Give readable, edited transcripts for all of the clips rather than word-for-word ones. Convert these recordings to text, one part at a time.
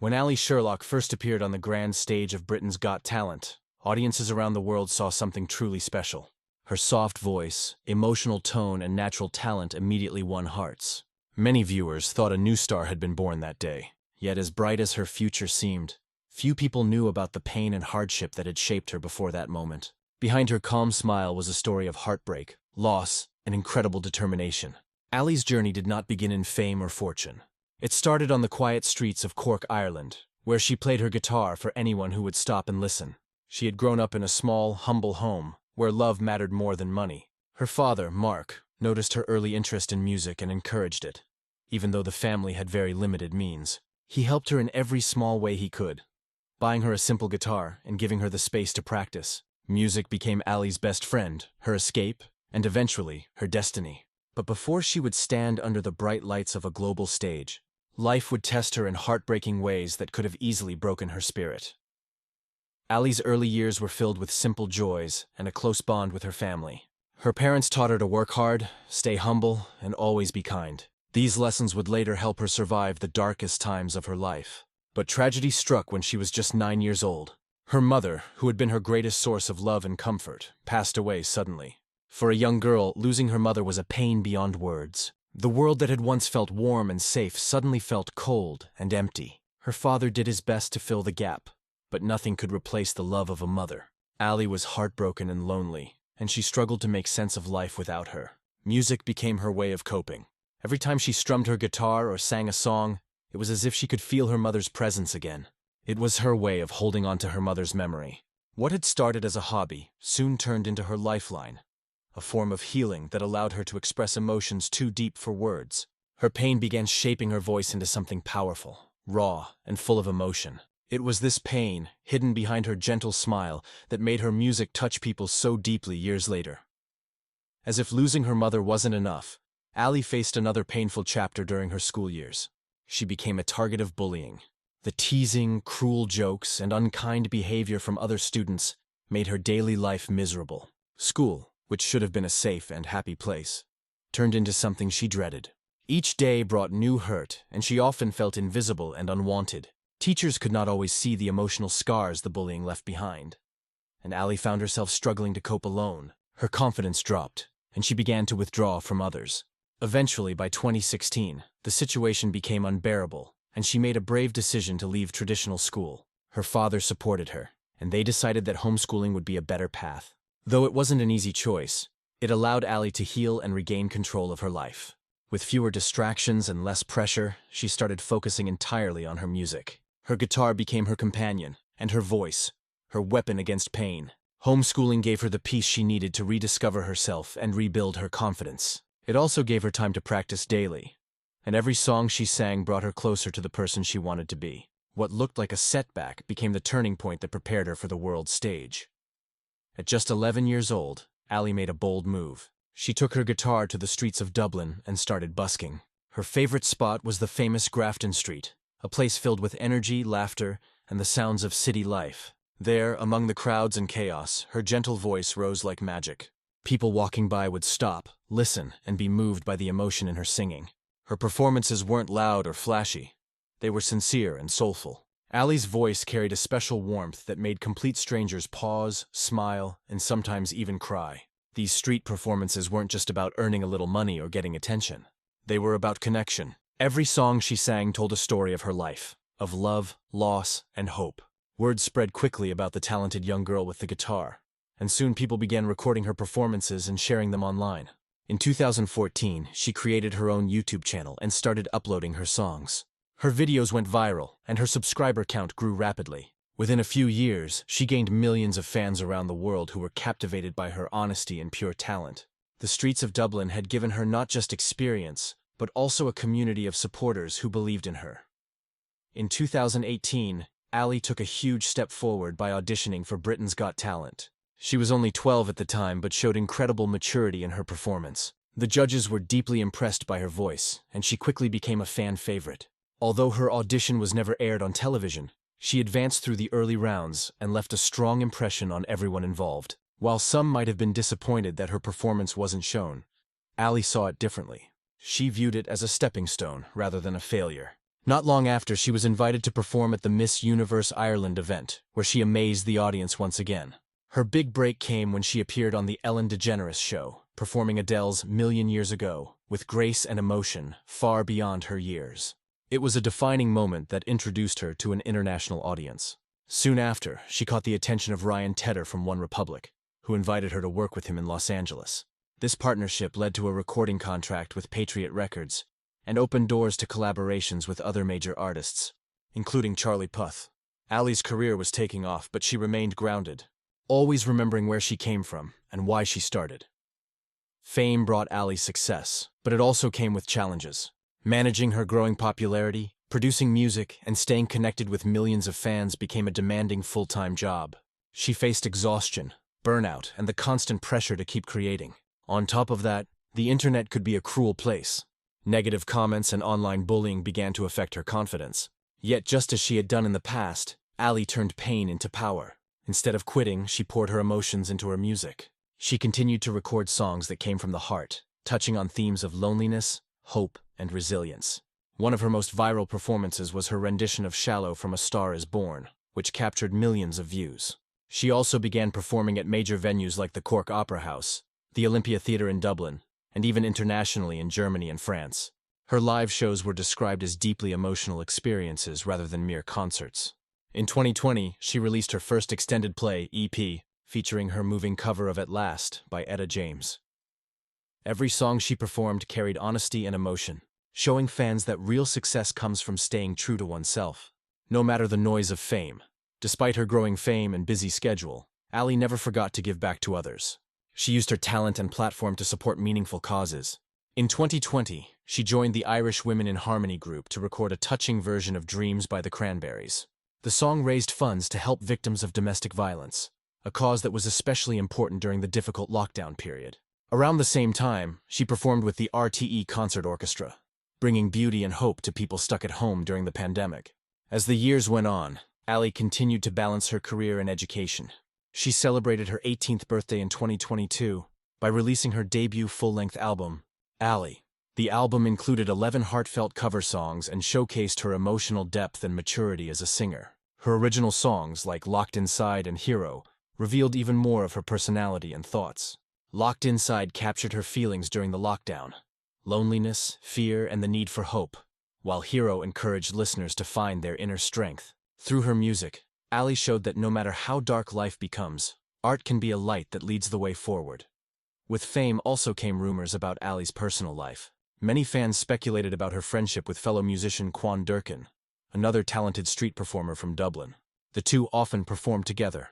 When Allie Sherlock first appeared on the grand stage of Britain's Got Talent, audiences around the world saw something truly special. Her soft voice, emotional tone, and natural talent immediately won hearts. Many viewers thought a new star had been born that day. Yet as bright as her future seemed, few people knew about the pain and hardship that had shaped her before that moment. Behind her calm smile was a story of heartbreak, loss, and incredible determination. Allie's journey did not begin in fame or fortune. It started on the quiet streets of Cork, Ireland, where she played her guitar for anyone who would stop and listen. She had grown up in a small, humble home, where love mattered more than money. Her father, Mark, noticed her early interest in music and encouraged it. Even though the family had very limited means, he helped her in every small way he could, buying her a simple guitar and giving her the space to practice. Music became Allie's best friend, her escape, and eventually, her destiny. But before she would stand under the bright lights of a global stage, life would test her in heartbreaking ways that could have easily broken her spirit. Allie's early years were filled with simple joys and a close bond with her family. Her parents taught her to work hard, stay humble, and always be kind. These lessons would later help her survive the darkest times of her life. But tragedy struck when she was just 9 years old. Her mother, who had been her greatest source of love and comfort, passed away suddenly. For a young girl, losing her mother was a pain beyond words. The world that had once felt warm and safe suddenly felt cold and empty. Her father did his best to fill the gap, but nothing could replace the love of a mother. Allie was heartbroken and lonely, and she struggled to make sense of life without her. Music became her way of coping. Every time she strummed her guitar or sang a song, it was as if she could feel her mother's presence again. It was her way of holding on to her mother's memory. What had started as a hobby soon turned into her lifeline, a form of healing that allowed her to express emotions too deep for words. Her pain began shaping her voice into something powerful, raw, and full of emotion. It was this pain, hidden behind her gentle smile, that made her music touch people so deeply years later. As if losing her mother wasn't enough, Allie faced another painful chapter during her school years. She became a target of bullying. The teasing, cruel jokes, and unkind behavior from other students made her daily life miserable. School, which should have been a safe and happy place, turned into something she dreaded. Each day brought new hurt, and she often felt invisible and unwanted. Teachers could not always see the emotional scars the bullying left behind, and Allie found herself struggling to cope alone. Her confidence dropped, and she began to withdraw from others. Eventually, by 2016, the situation became unbearable, and she made a brave decision to leave traditional school. Her father supported her, and they decided that homeschooling would be a better path. Though it wasn't an easy choice, it allowed Allie to heal and regain control of her life. With fewer distractions and less pressure, she started focusing entirely on her music. Her guitar became her companion, and her voice, her weapon against pain. Homeschooling gave her the peace she needed to rediscover herself and rebuild her confidence. It also gave her time to practice daily, and every song she sang brought her closer to the person she wanted to be. What looked like a setback became the turning point that prepared her for the world stage. At just 11 years old, Allie made a bold move. She took her guitar to the streets of Dublin and started busking. Her favorite spot was the famous Grafton Street, a place filled with energy, laughter, and the sounds of city life. There, among the crowds and chaos, her gentle voice rose like magic. People walking by would stop, listen, and be moved by the emotion in her singing. Her performances weren't loud or flashy. They were sincere and soulful. Allie's voice carried a special warmth that made complete strangers pause, smile, and sometimes even cry. These street performances weren't just about earning a little money or getting attention. They were about connection. Every song she sang told a story of her life, of love, loss, and hope. Word spread quickly about the talented young girl with the guitar, and soon people began recording her performances and sharing them online. In 2014, she created her own YouTube channel and started uploading her songs. Her videos went viral, and her subscriber count grew rapidly. Within a few years, she gained millions of fans around the world who were captivated by her honesty and pure talent. The streets of Dublin had given her not just experience, but also a community of supporters who believed in her. In 2018, Allie took a huge step forward by auditioning for Britain's Got Talent. She was only 12 at the time, but showed incredible maturity in her performance. The judges were deeply impressed by her voice, and she quickly became a fan favorite. Although her audition was never aired on television, she advanced through the early rounds and left a strong impression on everyone involved. While some might have been disappointed that her performance wasn't shown, Allie saw it differently. She viewed it as a stepping stone rather than a failure. Not long after, she was invited to perform at the Miss Universe Ireland event, where she amazed the audience once again. Her big break came when she appeared on the Ellen DeGeneres Show, performing Adele's Million Years Ago, with grace and emotion far beyond her years. It was a defining moment that introduced her to an international audience. Soon after, she caught the attention of Ryan Tedder from OneRepublic, who invited her to work with him in Los Angeles. This partnership led to a recording contract with Patriot Records and opened doors to collaborations with other major artists, including Charlie Puth. Allie's career was taking off, but she remained grounded, always remembering where she came from and why she started. Fame brought Allie success, but it also came with challenges. Managing her growing popularity, producing music, and staying connected with millions of fans became a demanding full-time job. She faced exhaustion, burnout, and the constant pressure to keep creating. On top of that, the internet could be a cruel place. Negative comments and online bullying began to affect her confidence. Yet, just as she had done in the past, Allie turned pain into power. Instead of quitting, she poured her emotions into her music. She continued to record songs that came from the heart, touching on themes of loneliness, hope, and resilience. One of her most viral performances was her rendition of Shallow from A Star Is Born, which captured millions of views. She also began performing at major venues like the Cork Opera House, the Olympia Theatre in Dublin, and even internationally in Germany and France. Her live shows were described as deeply emotional experiences rather than mere concerts. In 2020, she released her first extended play, EP, featuring her moving cover of At Last by Etta James. Every song she performed carried honesty and emotion, showing fans that real success comes from staying true to oneself, no matter the noise of fame. Despite her growing fame and busy schedule, Allie never forgot to give back to others. She used her talent and platform to support meaningful causes. In 2020, she joined the Irish Women in Harmony group to record a touching version of Dreams by the Cranberries. The song raised funds to help victims of domestic violence, a cause that was especially important during the difficult lockdown period. Around the same time, she performed with the RTE Concert Orchestra, bringing beauty and hope to people stuck at home during the pandemic. As the years went on, Allie continued to balance her career and education. She celebrated her 18th birthday in 2022 by releasing her debut full-length album, Allie. The album included 11 heartfelt cover songs and showcased her emotional depth and maturity as a singer. Her original songs, like Locked Inside and Hero, revealed even more of her personality and thoughts. Locked Inside captured her feelings during the lockdown: loneliness, fear, and the need for hope, while Hero encouraged listeners to find their inner strength. Through her music, Allie showed that no matter how dark life becomes, art can be a light that leads the way forward. With fame also came rumors about Allie's personal life. Many fans speculated about her friendship with fellow musician Quan Durkin, another talented street performer from Dublin. The two often performed together,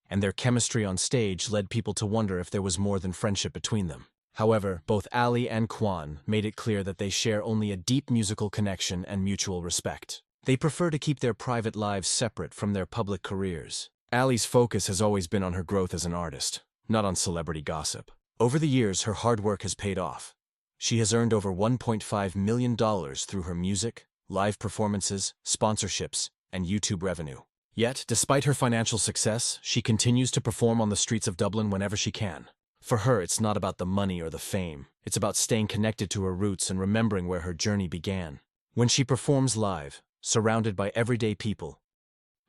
and their chemistry on stage led people to wonder if there was more than friendship between them. However, both Allie and Quan made it clear that they share only a deep musical connection and mutual respect. They prefer to keep their private lives separate from their public careers. Allie's focus has always been on her growth as an artist, not on celebrity gossip. Over the years, her hard work has paid off. She has earned over $1.5 million through her music, live performances, sponsorships, and YouTube revenue. Yet, despite her financial success, she continues to perform on the streets of Dublin whenever she can. For her, it's not about the money or the fame. It's about staying connected to her roots and remembering where her journey began. When she performs live, surrounded by everyday people,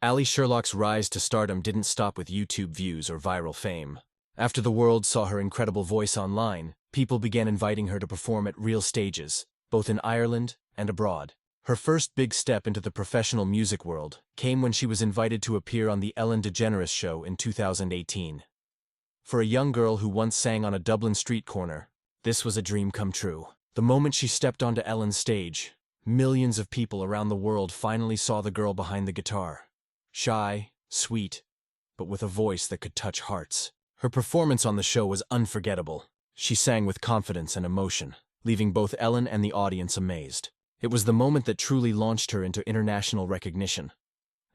Allie Sherlock's rise to stardom didn't stop with YouTube views or viral fame. After the world saw her incredible voice online, people began inviting her to perform at real stages, both in Ireland and abroad. Her first big step into the professional music world came when she was invited to appear on the Ellen DeGeneres Show in 2018. For a young girl who once sang on a Dublin street corner, this was a dream come true. The moment she stepped onto Ellen's stage, millions of people around the world finally saw the girl behind the guitar. Shy, sweet, but with a voice that could touch hearts. Her performance on the show was unforgettable. She sang with confidence and emotion, leaving both Ellen and the audience amazed. It was the moment that truly launched her into international recognition.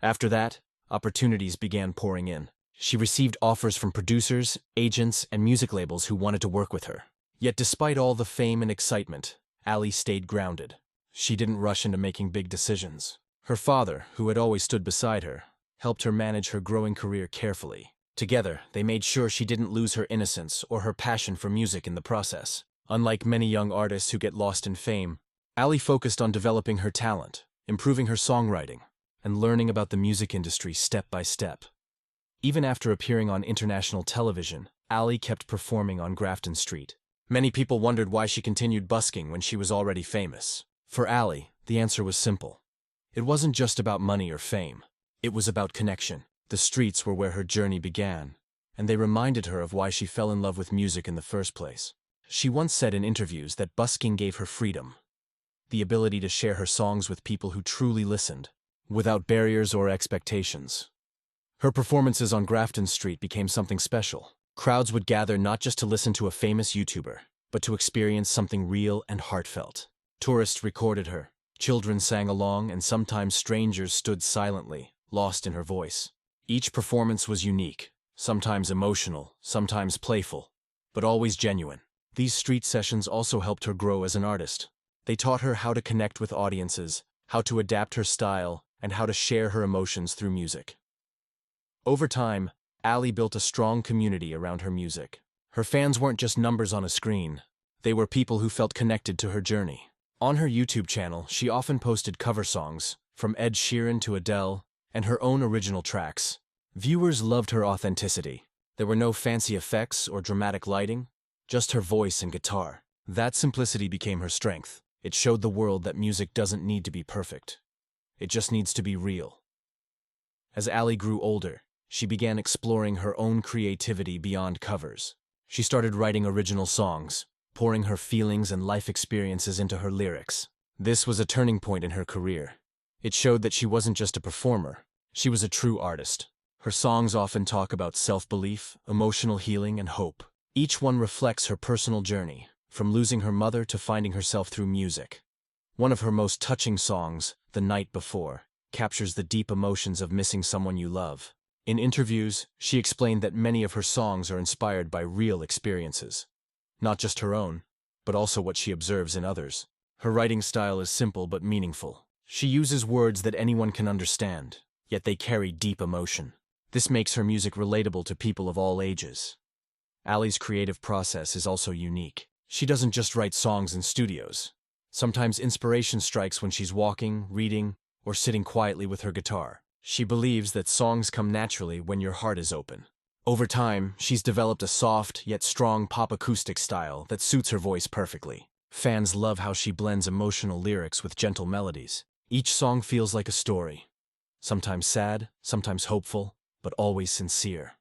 After that, opportunities began pouring in. She received offers from producers, agents, and music labels who wanted to work with her. Yet despite all the fame and excitement, Allie stayed grounded. She didn't rush into making big decisions. Her father, who had always stood beside her, helped her manage her growing career carefully. Together, they made sure she didn't lose her innocence or her passion for music in the process. Unlike many young artists who get lost in fame, Allie focused on developing her talent, improving her songwriting, and learning about the music industry step by step. Even after appearing on international television, Allie kept performing on Grafton Street. Many people wondered why she continued busking when she was already famous. For Allie, the answer was simple. It wasn't just about money or fame. It was about connection. The streets were where her journey began, and they reminded her of why she fell in love with music in the first place. She once said in interviews that busking gave her freedom, the ability to share her songs with people who truly listened, without barriers or expectations. Her performances on Grafton Street became something special. Crowds would gather not just to listen to a famous YouTuber, but to experience something real and heartfelt. Tourists recorded her, children sang along, and sometimes strangers stood silently, lost in her voice. Each performance was unique, sometimes emotional, sometimes playful, but always genuine. These street sessions also helped her grow as an artist. They taught her how to connect with audiences, how to adapt her style, and how to share her emotions through music. Over time, Allie built a strong community around her music. Her fans weren't just numbers on a screen. They were people who felt connected to her journey. On her YouTube channel, she often posted cover songs, from Ed Sheeran to Adele, and her own original tracks. Viewers loved her authenticity. There were no fancy effects or dramatic lighting, just her voice and guitar. That simplicity became her strength. It showed the world that music doesn't need to be perfect. It just needs to be real. As Allie grew older, she began exploring her own creativity beyond covers. She started writing original songs, pouring her feelings and life experiences into her lyrics. This was a turning point in her career. It showed that she wasn't just a performer, she was a true artist. Her songs often talk about self-belief, emotional healing, and hope. Each one reflects her personal journey, from losing her mother to finding herself through music. One of her most touching songs, The Night Before, captures the deep emotions of missing someone you love. In interviews, she explained that many of her songs are inspired by real experiences. Not just her own, but also what she observes in others. Her writing style is simple but meaningful. She uses words that anyone can understand, yet they carry deep emotion. This makes her music relatable to people of all ages. Allie's creative process is also unique. She doesn't just write songs in studios. Sometimes inspiration strikes when she's walking, reading, or sitting quietly with her guitar. She believes that songs come naturally when your heart is open. Over time, she's developed a soft yet strong pop acoustic style that suits her voice perfectly. Fans love how she blends emotional lyrics with gentle melodies. Each song feels like a story. Sometimes sad, sometimes hopeful, but always sincere.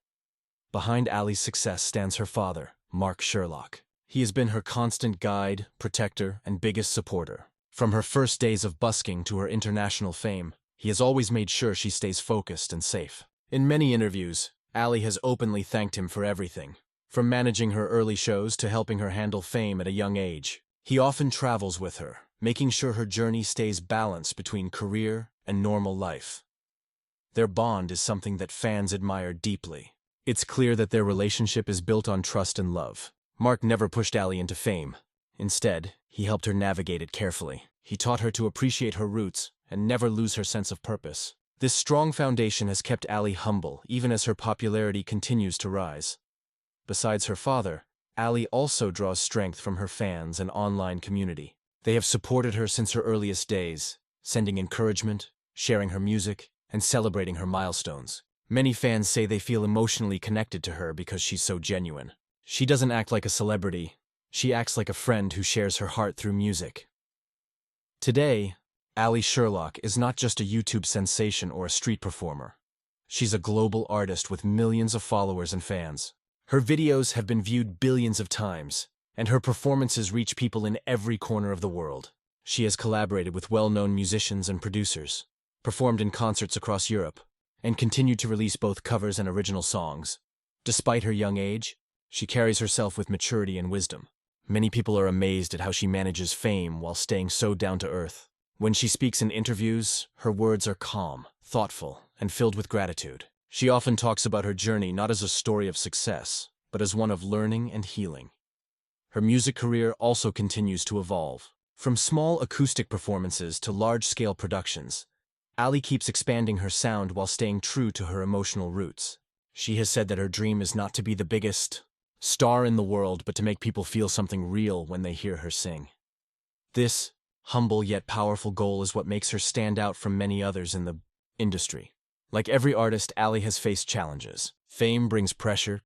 Behind Allie's success stands her father, Mark Sherlock. He has been her constant guide, protector, and biggest supporter. From her first days of busking to her international fame, he has always made sure she stays focused and safe. In many interviews, Allie has openly thanked him for everything, from managing her early shows to helping her handle fame at a young age. He often travels with her, making sure her journey stays balanced between career and normal life. Their bond is something that fans admire deeply. It's clear that their relationship is built on trust and love. Mark never pushed Allie into fame. Instead, he helped her navigate it carefully. He taught her to appreciate her roots and never lose her sense of purpose. This strong foundation has kept Allie humble, even as her popularity continues to rise. Besides her father, Allie also draws strength from her fans and online community. They have supported her since her earliest days, sending encouragement, sharing her music, and celebrating her milestones. Many fans say they feel emotionally connected to her because she's so genuine. She doesn't act like a celebrity. She acts like a friend who shares her heart through music. Today, Allie Sherlock is not just a YouTube sensation or a street performer. She's a global artist with millions of followers and fans. Her videos have been viewed billions of times, and her performances reach people in every corner of the world. She has collaborated with well-known musicians and producers, performed in concerts across Europe, and continued to release both covers and original songs. Despite her young age, she carries herself with maturity and wisdom. Many people are amazed at how she manages fame while staying so down to earth. When she speaks in interviews, her words are calm, thoughtful, and filled with gratitude. She often talks about her journey not as a story of success, but as one of learning and healing. Her music career also continues to evolve. From small acoustic performances to large-scale productions, Allie keeps expanding her sound while staying true to her emotional roots. She has said that her dream is not to be the biggest star in the world, but to make people feel something real when they hear her sing. This, humble yet powerful goal is what makes her stand out from many others in the industry. Like every artist, Allie has faced challenges. Fame brings pressure,